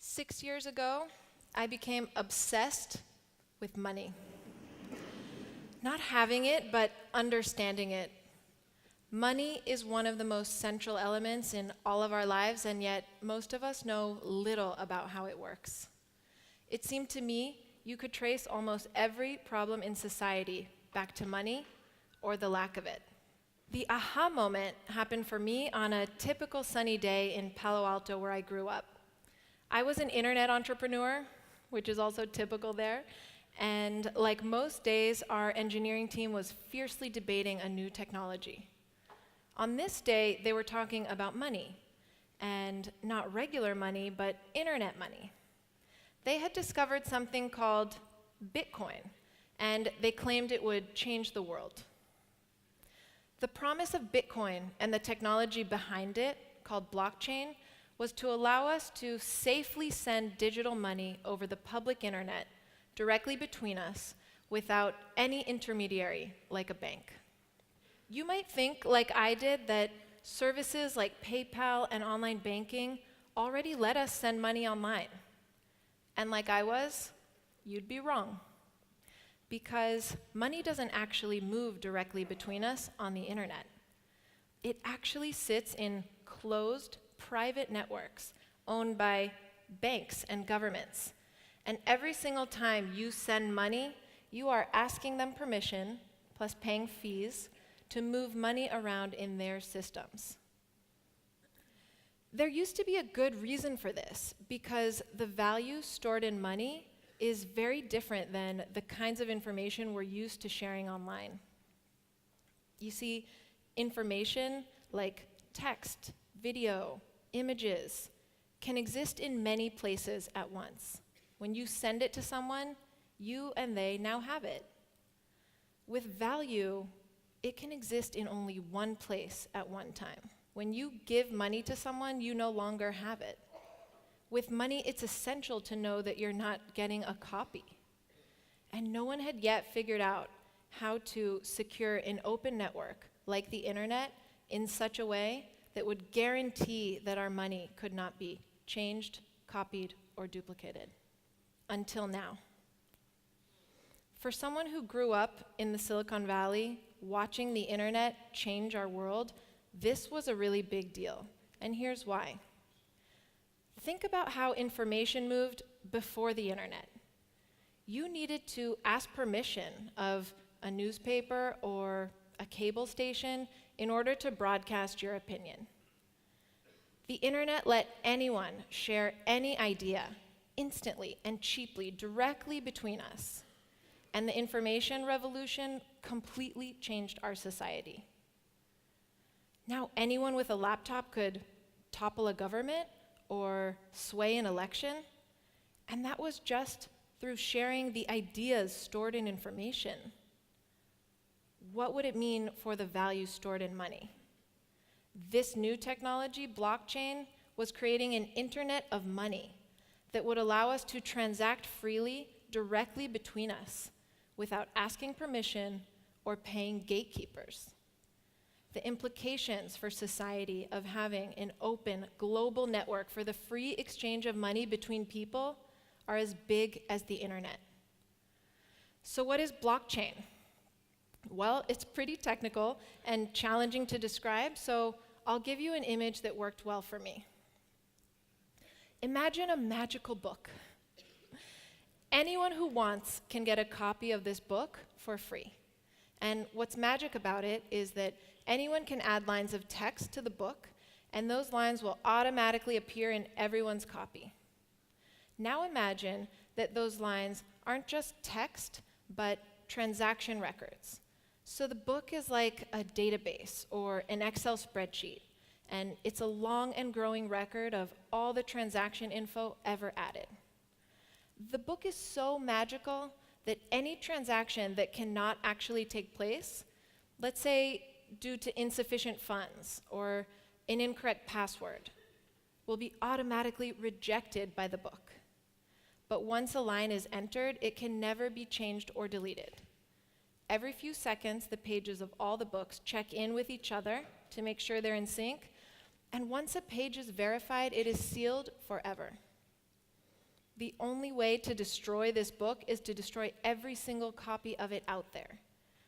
6 years ago, I became obsessed with money. Not having it, but understanding it. Money is one of the most central elements in all of our lives, and yet most of us know little about how it works. It seemed to me you could trace almost every problem in society back to money or the lack of it. The aha moment happened for me on a typical sunny day in Palo Alto, where I grew up. I was an internet entrepreneur, which is also typical there, and like most days, our engineering team was fiercely debating a new technology. On this day, they were talking about money, and not regular money, but internet money. They had discovered something called Bitcoin, and they claimed it would change the world. The promise of Bitcoin and the technology behind it, called blockchain, was to allow us to safely send digital money over the public internet directly between us without any intermediary like a bank. You might think, like I did, that services like PayPal and online banking already let us send money online. And like I was, you'd be wrong. Because money doesn't actually move directly between us on the internet. It actually sits in closed, private networks owned by banks and governments. And every single time you send money, you are asking them permission, plus paying fees, to move money around in their systems. There used to be a good reason for this, because the value stored in money is very different than the kinds of information we're used to sharing online. You see, information like text, video, images can exist in many places at once. When you send it to someone, you and they now have it. With value, it can exist in only one place at one time. When you give money to someone, you no longer have it. With money, it's essential to know that you're not getting a copy. And no one had yet figured out how to secure an open network like the internet in such a way that would guarantee that our money could not be changed, copied, or duplicated. Until now. For someone who grew up in the Silicon Valley, watching the internet change our world, this was a really big deal. And here's why. Think about how information moved before the internet. You needed to ask permission of a newspaper or a cable station in order to broadcast your opinion. The internet let anyone share any idea instantly and cheaply directly between us. And the information revolution completely changed our society. Now anyone with a laptop could topple a government or sway an election, and that was just through sharing the ideas stored in information. What would it mean for the value stored in money? This new technology, blockchain, was creating an internet of money that would allow us to transact freely directly between us without asking permission or paying gatekeepers. The implications for society of having an open global network for the free exchange of money between people are as big as the internet. So what is blockchain? Well, it's pretty technical and challenging to describe, so I'll give you an image that worked well for me. Imagine a magical book. Anyone who wants can get a copy of this book for free. And what's magic about it is that anyone can add lines of text to the book, and those lines will automatically appear in everyone's copy. Now imagine that those lines aren't just text, but transaction records. So the book is like a database or an Excel spreadsheet, and it's a long and growing record of all the transaction info ever added. The book is so magical that any transaction that cannot actually take place, let's say due to insufficient funds or an incorrect password, will be automatically rejected by the book. But once a line is entered, it can never be changed or deleted. Every few seconds, the pages of all the books check in with each other to make sure they're in sync, and once a page is verified, it is sealed forever. The only way to destroy this book is to destroy every single copy of it out there.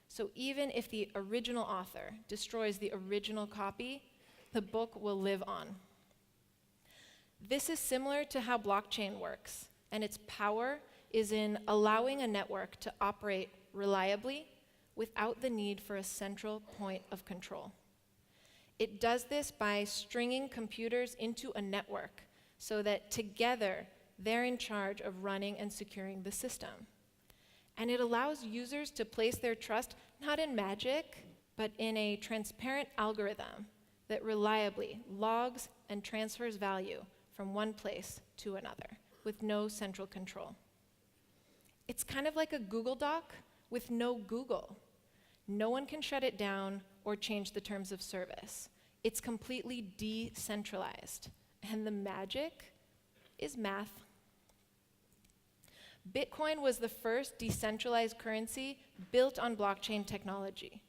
So even if the original author destroys the original copy, the book will live on. This is similar to how blockchain works, and its power is in allowing a network to operate reliably without the need for a central point of control. It does this by stringing computers into a network so that together they're in charge of running and securing the system. And it allows users to place their trust not in magic, but in a transparent algorithm that reliably logs and transfers value from one place to another with no central control. It's kind of like a Google Doc with no Google. No one can shut it down or change the terms of service. It's completely decentralized, and the magic is math. Bitcoin was the first decentralized currency built on blockchain technology.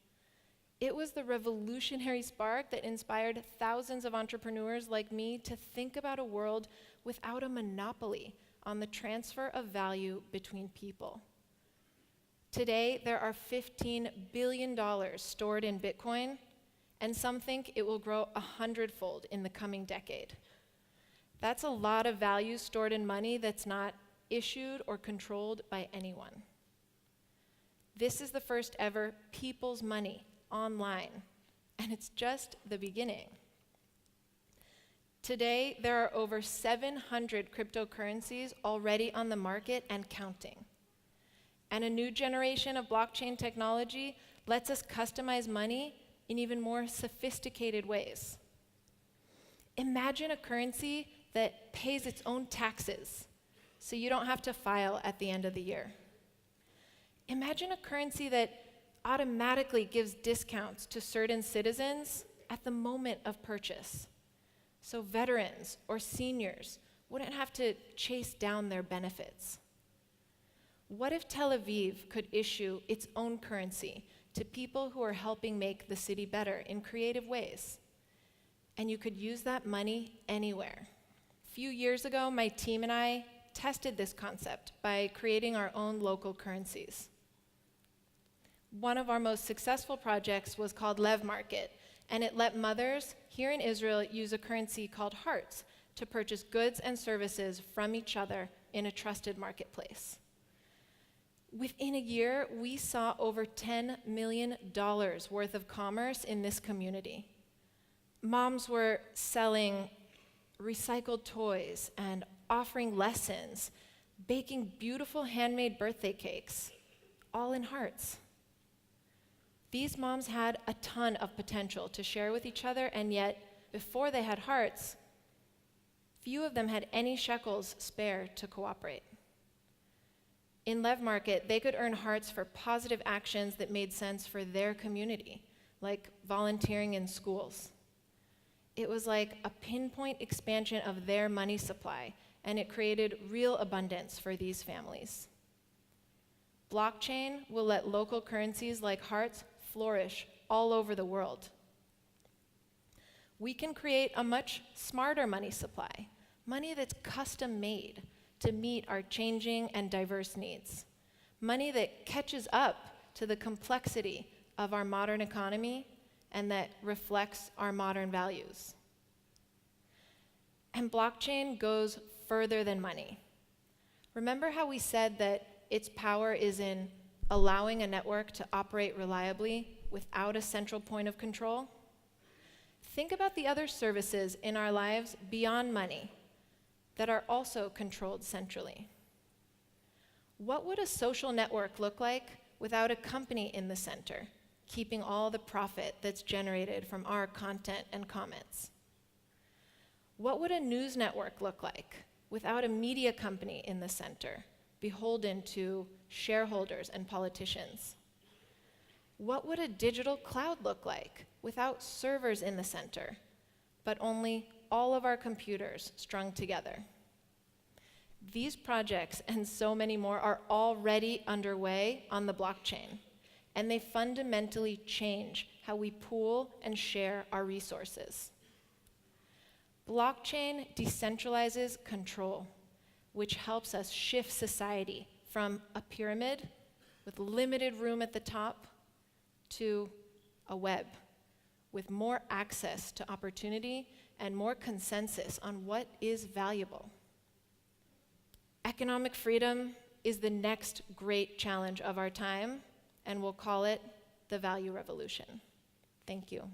It was the revolutionary spark that inspired thousands of entrepreneurs like me to think about a world without a monopoly on the transfer of value between people. Today, there are $15 billion stored in Bitcoin, and some think it will grow 100-fold in the coming decade. That's a lot of value stored in money that's not issued or controlled by anyone. This is the first ever people's money online, and it's just the beginning. Today, there are over 700 cryptocurrencies already on the market and counting. And a new generation of blockchain technology lets us customize money in even more sophisticated ways. Imagine a currency that pays its own taxes, so you don't have to file at the end of the year. Imagine a currency that automatically gives discounts to certain citizens at the moment of purchase, so veterans or seniors wouldn't have to chase down their benefits. What if Tel Aviv could issue its own currency to people who are helping make the city better in creative ways? And you could use that money anywhere. A few years ago, my team and I tested this concept by creating our own local currencies. One of our most successful projects was called Lev Market, and it let mothers here in Israel use a currency called hearts to purchase goods and services from each other in a trusted marketplace. Within a year, we saw over $10 million worth of commerce in this community. Moms were selling recycled toys and offering lessons, baking beautiful handmade birthday cakes, all in hearts. These moms had a ton of potential to share with each other, and yet, before they had hearts, few of them had any shekels spare to cooperate. In Lev Market, they could earn hearts for positive actions that made sense for their community, like volunteering in schools. It was like a pinpoint expansion of their money supply, and it created real abundance for these families. Blockchain will let local currencies like hearts flourish all over the world. We can create a much smarter money supply, money that's custom made to meet our changing and diverse needs, money that catches up to the complexity of our modern economy and that reflects our modern values. And blockchain goes further than money. Remember how we said that its power is in allowing a network to operate reliably without a central point of control? Think about the other services in our lives beyond money that are also controlled centrally. What would a social network look like without a company in the center, keeping all the profit that's generated from our content and comments? What would a news network look like without a media company in the center, beholden to shareholders and politicians? What would a digital cloud look like without servers in the center, but only all of our computers strung together? These projects and so many more are already underway on the blockchain, and they fundamentally change how we pool and share our resources. Blockchain decentralizes control. which helps us shift society from a pyramid with limited room at the top to a web with more access to opportunity and more consensus on what is valuable. Economic freedom is the next great challenge of our time, and we'll call it the value revolution. Thank you.